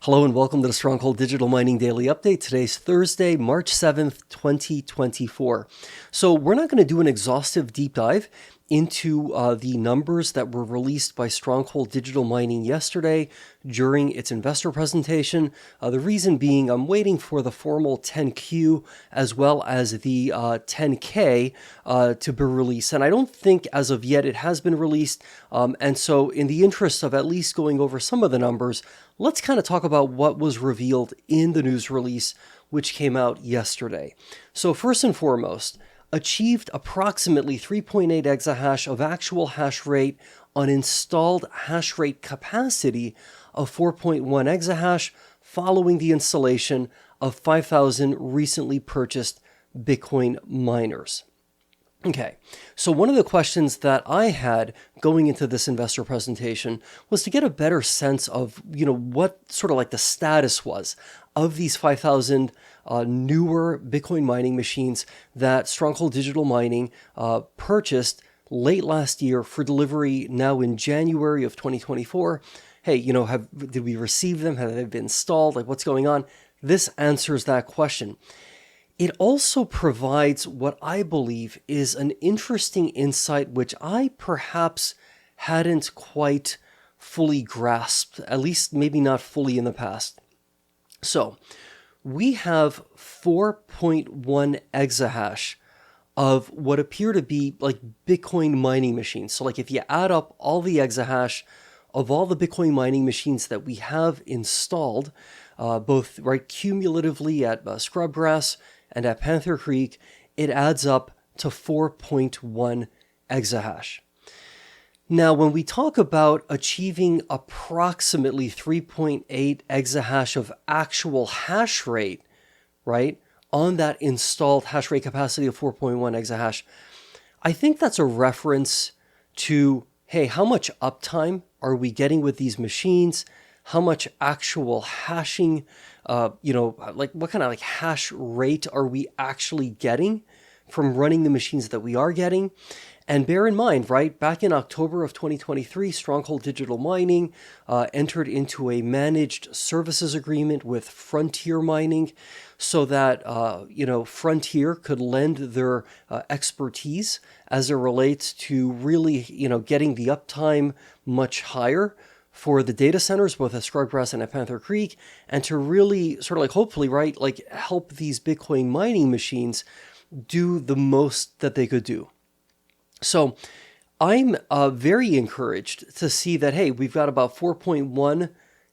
Hello and welcome to the Stronghold Digital Mining Daily Update. Today's Thursday, March 7th, 2024. So we're not going to do an exhaustive deep dive into the numbers that were released by Stronghold Digital Mining yesterday during its investor presentation. The reason being I'm waiting for the formal 10Q as well as the 10K to be released. And I don't think as of yet it has been released. And so in the interest of at least going over some of the numbers, let's kind of talk about what was revealed in the news release, which came out yesterday. So first and foremost, achieved approximately 3.8 exahash of actual hash rate on installed hash rate capacity of 4.1 exahash following the installation of 5,000 recently purchased Bitcoin miners. Okay, so one of the questions that I had going into this investor presentation was to get a better sense of, what sort of like the status was of these 5,000 newer Bitcoin mining machines that Stronghold Digital Mining purchased late last year for delivery now in January of 2024. Hey, did we receive them? Have they been installed? Like, what's going on? This answers that question. It also provides what I believe is an interesting insight, which I perhaps hadn't quite fully grasped, at least maybe not fully in the past. So we have 4.1 exahash of what appear to be like Bitcoin mining machines. So like if you add up all the exahash of all the Bitcoin mining machines that we have installed, both right cumulatively at Scrubgrass and at Panther Creek, it adds up to 4.1 exahash. Now, when we talk about achieving approximately 3.8 exahash of actual hash rate, right, on that installed hash rate capacity of 4.1 exahash, I think that's a reference to, hey, how much uptime are we getting with these machines? How much actual hashing, like what kind of like hash rate are we actually getting from running the machines that we are getting? And bear in mind, right, back in October of 2023, Stronghold Digital Mining entered into a managed services agreement with Frontier Mining so that, Frontier could lend their expertise as it relates to really, getting the uptime much higher for the data centers, both at Scrubgrass and at Panther Creek, and to really sort of like hopefully, right, like help these Bitcoin mining machines do the most that they could do. So I'm very encouraged to see that, hey, we've got about 4.1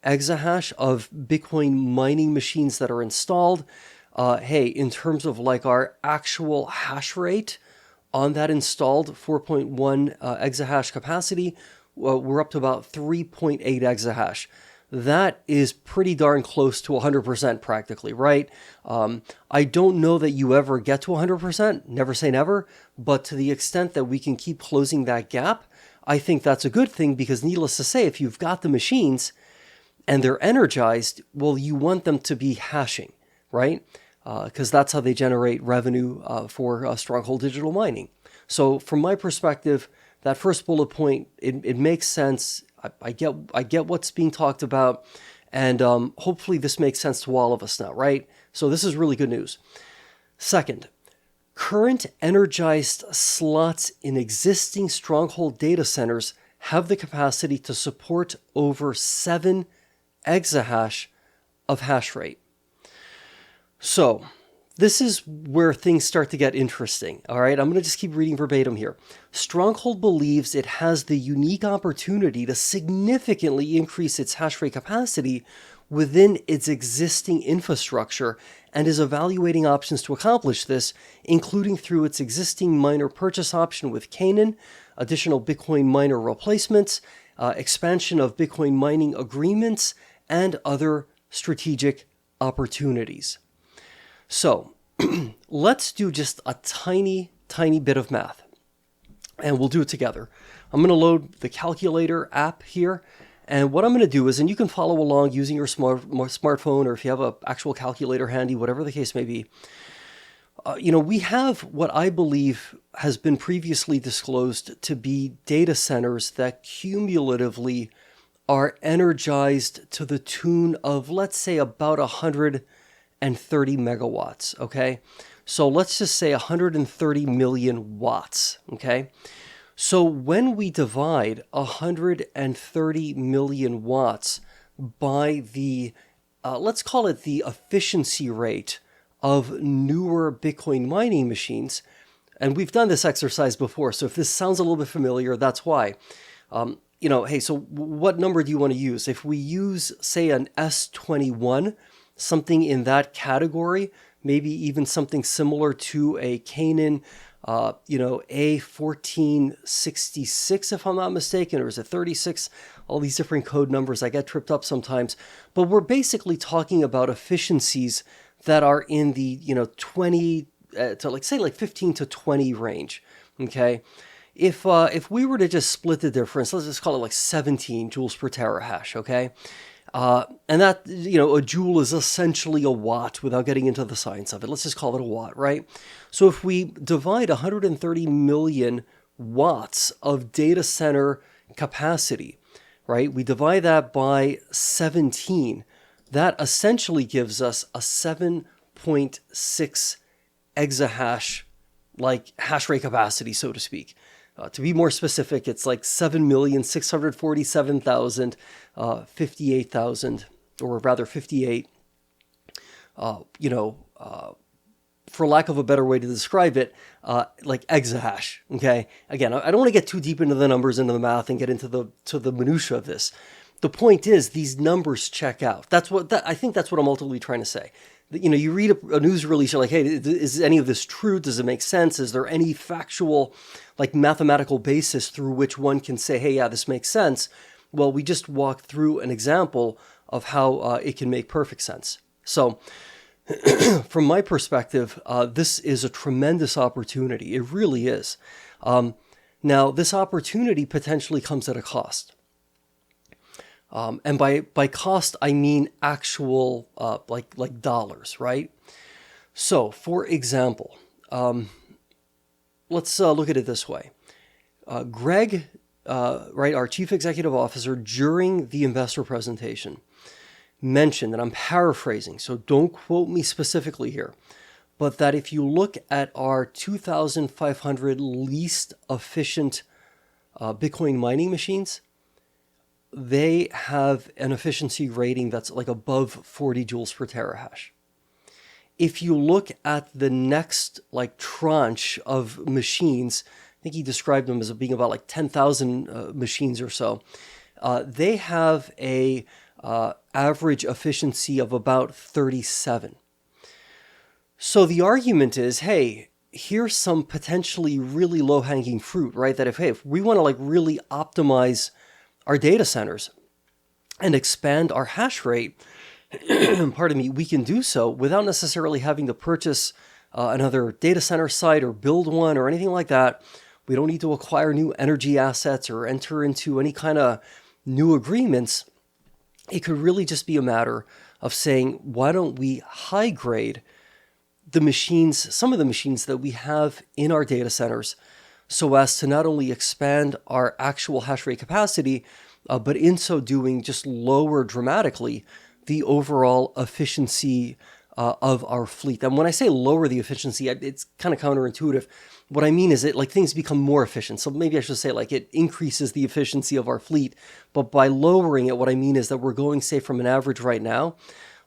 exahash of Bitcoin mining machines that are installed. Hey, in terms of like our actual hash rate on that installed 4.1 exahash capacity, we're up to about 3.8 exahash. That is pretty darn close to 100% practically, right? I don't know that you ever get to 100%, never say never, but to the extent that we can keep closing that gap, I think that's a good thing because needless to say, if you've got the machines and they're energized, well, you want them to be hashing, right? Because that's how they generate revenue for Stronghold Digital Mining. So from my perspective, that first bullet point, it makes sense. I get what's being talked about, and hopefully this makes sense to all of us now, right? So this is really good news. Second, current energized slots in existing Stronghold data centers have the capacity to support over 7 exahash of hash rate. So this is where things start to get interesting, all right? I'm going to just keep reading verbatim here. Stronghold believes it has the unique opportunity to significantly increase its hash rate capacity within its existing infrastructure and is evaluating options to accomplish this, including through its existing miner purchase option with Canaan, additional Bitcoin miner replacements, expansion of Bitcoin mining agreements, and other strategic opportunities. So let's do just a tiny bit of math, and we'll do it together. I'm going to load the calculator app here, and what I'm going to do is, and you can follow along using your smartphone, or if you have an actual calculator handy, whatever the case may be. We have what I believe has been previously disclosed to be data centers that cumulatively are energized to the tune of, let's say, about 130 megawatts, okay? So let's just say 130 million watts, okay? So when we divide 130 million watts by the, let's call it the efficiency rate of newer Bitcoin mining machines, and we've done this exercise before, so if this sounds a little bit familiar, that's why. Hey, so what number do you want to use? If we use, say, an S21, something in that category, maybe even something similar to a Canaan, A1466, if I'm not mistaken, or is it 36? All these different code numbers, I get tripped up sometimes. But we're basically talking about efficiencies that are in the, 20 to like 15 to 20 range, okay? If we were to just split the difference, let's just call it like 17 joules per terahash, okay? And that, a joule is essentially a watt without getting into the science of it. Let's just call it a watt, right? So if we divide 130 million watts of data center capacity, right? We divide that by 17. That essentially gives us a 7.6 exahash, like hash rate capacity, so to speak. To be more specific, it's like 7,647,058,000, or rather 58, for lack of a better way to describe it, like exahash, okay? Again, I don't want to get too deep into the numbers, into the math, and get into the minutia of this. The point is, these numbers check out. I think that's what I'm ultimately trying to say. You read a news release, you're like, hey, is any of this true? Does it make sense? Is there any factual, like mathematical basis through which one can say, hey, yeah, this makes sense? Well, we just walked through an example of how it can make perfect sense. So from my perspective, this is a tremendous opportunity. It really is. Now, this opportunity potentially comes at a cost. And by cost, I mean actual, like dollars, right? So, for example, let's look at it this way. Greg, right, our chief executive officer, during the investor presentation, mentioned, and I'm paraphrasing, so don't quote me specifically here, but that if you look at our 2,500 least efficient Bitcoin mining machines, they have an efficiency rating that's like above 40 joules per terahash. If you look at the next like tranche of machines, I think he described them as being about like 10,000 machines or so. They have a average efficiency of about 37. So the argument is, hey, here's some potentially really low-hanging fruit, right? That if we want to like really optimize our data centers and expand our hash rate, pardon me, we can do so without necessarily having to purchase another data center site or build one or anything like that. We don't need to acquire new energy assets or enter into any kind of new agreements. It could really just be a matter of saying, why don't we high grade the machines, some of the machines that we have in our data centers, so as to not only expand our actual hash rate capacity, but in so doing, just lower dramatically the overall efficiency of our fleet. And when I say lower the efficiency, it's kind of counterintuitive. What I mean is like things become more efficient. So maybe I should say like it increases the efficiency of our fleet. But by lowering it, what I mean is that we're going, say, from an average right now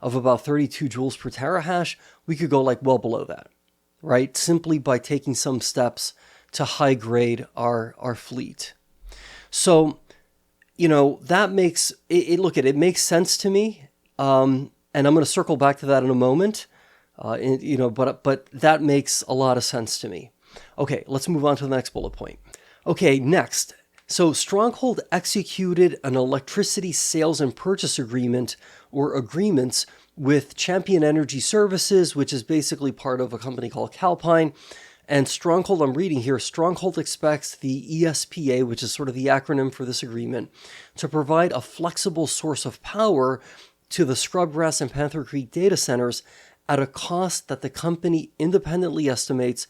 of about 32 joules per terahash, we could go like well below that, right? Simply by taking some steps to high grade our fleet. So, that makes it look at it makes sense to me. And I'm going to circle back to that in a moment. But that makes a lot of sense to me. Okay, let's move on to the next bullet point. Okay, next. So Stronghold executed an electricity sales and purchase agreement or agreements with Champion Energy Services, which is basically part of a company called Calpine. And Stronghold, I'm reading here, Stronghold expects the ESPA, which is sort of the acronym for this agreement, to provide a flexible source of power to the Scrubgrass and Panther Creek data centers at a cost that the company independently estimates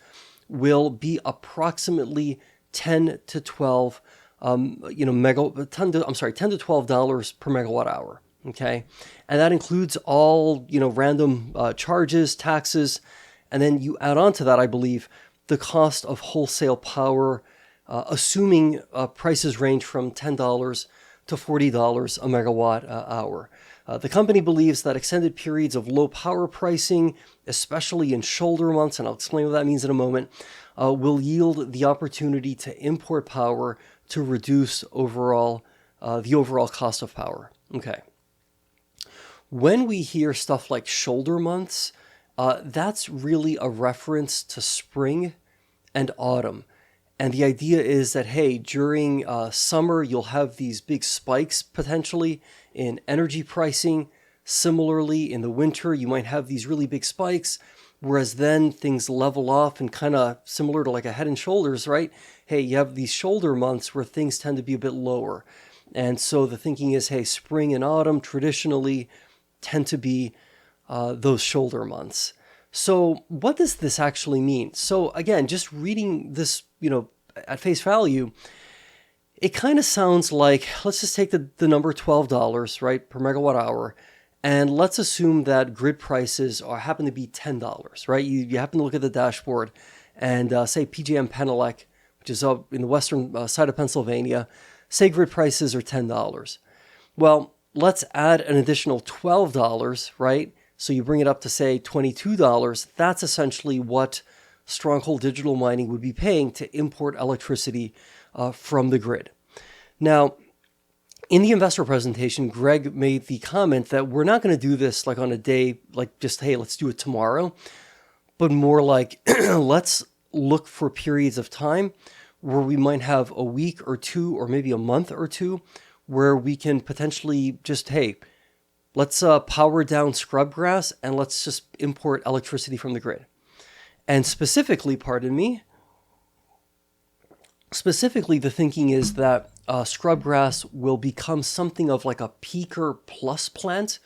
will be approximately $10 to $12 $10 to $12 per megawatt hour. Okay. And that includes all, random charges, taxes. And then you add on to that, I believe, the cost of wholesale power, assuming prices range from $10 to $40 a megawatt hour. The company believes that extended periods of low power pricing, especially in shoulder months, and I'll explain what that means in a moment, will yield the opportunity to import power to reduce the overall cost of power. Okay. When we hear stuff like shoulder months, that's really a reference to spring and autumn. And the idea is that, hey, during summer, you'll have these big spikes potentially in energy pricing. Similarly, in the winter, you might have these really big spikes, whereas then things level off and kind of similar to like a head and shoulders, right? Hey, you have these shoulder months where things tend to be a bit lower. And so the thinking is, hey, spring and autumn traditionally tend to be those shoulder months. So what does this actually mean? So again, just reading this, at face value, it kind of sounds like, let's just take the number $12, right, per megawatt hour, and let's assume that grid prices happen to be $10, right? You happen to look at the dashboard and say PJM Penelec, which is up in the western side of Pennsylvania, say grid prices are $10. Well, let's add an additional $12, right? So you bring it up to, say, $22. That's essentially what Stronghold Digital Mining would be paying to import electricity from the grid. Now, in the investor presentation, Greg made the comment that we're not going to do this like on a day, like just, hey, let's do it tomorrow, but more like let's look for periods of time where we might have a week or two or maybe a month or two where we can potentially just, hey, let's power down Scrubgrass and let's just import electricity from the grid. And specifically, the thinking is that Scrubgrass will become something of like a peaker plus plant.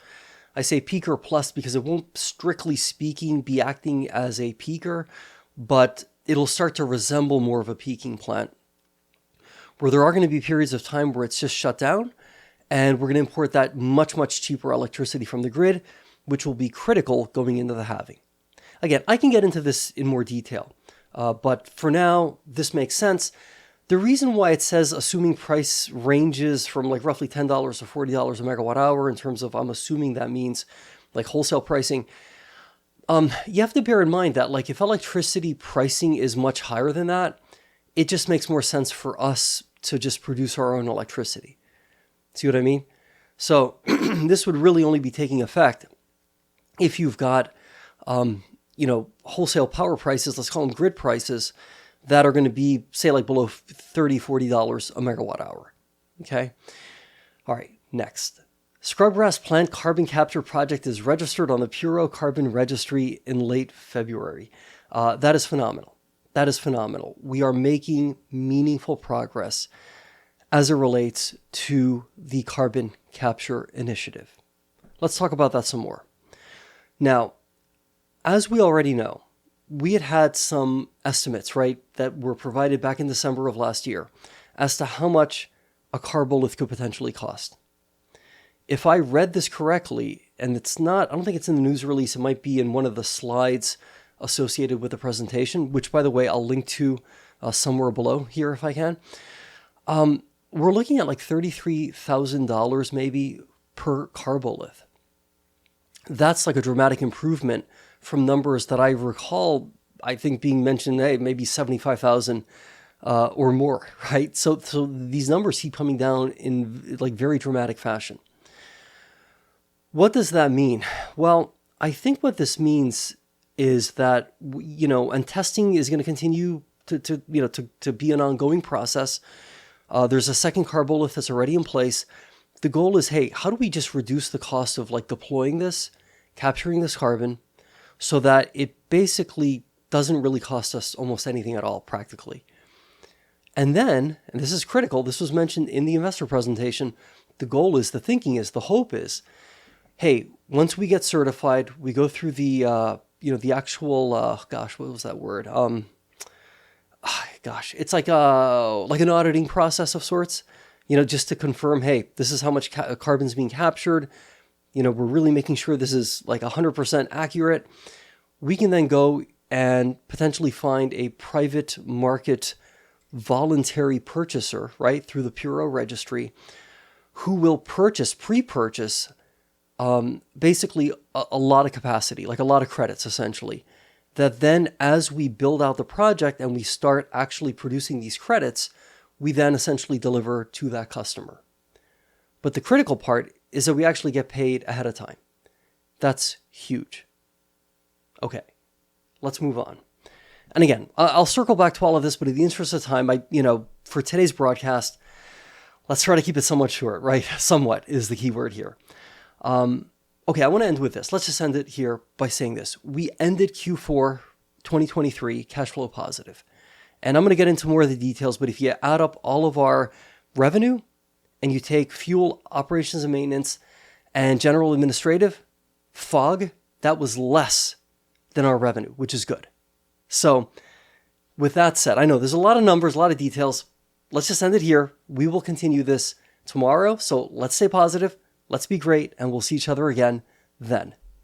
I say peaker plus because it won't, strictly speaking, be acting as a peaker, but it'll start to resemble more of a peaking plant, where there are going to be periods of time where it's just shut down, and we're going to import that much, much cheaper electricity from the grid, which will be critical going into the halving. Again, I can get into this in more detail, but for now, this makes sense. The reason why it says assuming price ranges from like roughly $10 to $40 a megawatt hour in terms of, I'm assuming that means like wholesale pricing, you have to bear in mind that like if electricity pricing is much higher than that, it just makes more sense for us to just produce our own electricity. See what I mean? So this would really only be taking effect if you've got, wholesale power prices, let's call them grid prices, that are going to be, say, like below $30, $40 a megawatt hour. Okay. All right. Next. Scrubgrass plant carbon capture project is registered on the Puro Carbon Registry in late February. That is phenomenal. That is phenomenal. We are making meaningful progress as it relates to the carbon capture initiative. Let's talk about that some more. Now, as we already know, we had some estimates, right, that were provided back in December of last year as to how much a carbolith could potentially cost. If I read this correctly, and it's not, I don't think it's in the news release, it might be in one of the slides associated with the presentation, which, by the way, I'll link to somewhere below here if I can. We're looking at like $33,000 maybe per carbolith. That's like a dramatic improvement from numbers that I recall, I think, being mentioned, hey, maybe 75,000 or more, right? So these numbers keep coming down in like very dramatic fashion. What does that mean? Well, I think what this means is that, and testing is going to continue to be an ongoing process. There's a second carbolith that's already in place. The goal is, hey, how do we just reduce the cost of like deploying this, capturing this carbon, so that it basically doesn't really cost us almost anything at all, practically. And then, and this is critical, this was mentioned in the investor presentation, the goal is, the thinking is, the hope is, hey, once we get certified, we go through the, the actual, what was that word? gosh, it's like an auditing process of sorts, just to confirm, hey, this is how much carbon's being captured. We're really making sure this is like 100% accurate. We can then go and potentially find a private market voluntary purchaser, right, through the Puro registry, who will pre-purchase, basically a lot of capacity, like a lot of credits, essentially. That then, as we build out the project and we start actually producing these credits, we then essentially deliver to that customer. But the critical part is that we actually get paid ahead of time. That's huge. Okay, let's move on. And again, I'll circle back to all of this, but in the interest of time, for today's broadcast, let's try to keep it somewhat short, right? Somewhat is the key word here. Okay, I want to end with this. Let's just end it here by saying this. We ended Q4 2023 cash flow positive. And I'm going to get into more of the details, but if you add up all of our revenue and you take fuel, operations and maintenance, and general administrative, FOG, that was less than our revenue, which is good. So with that said, I know there's a lot of numbers, a lot of details. Let's just end it here. We will continue this tomorrow. So let's stay positive. Let's be great. And we'll see each other again then.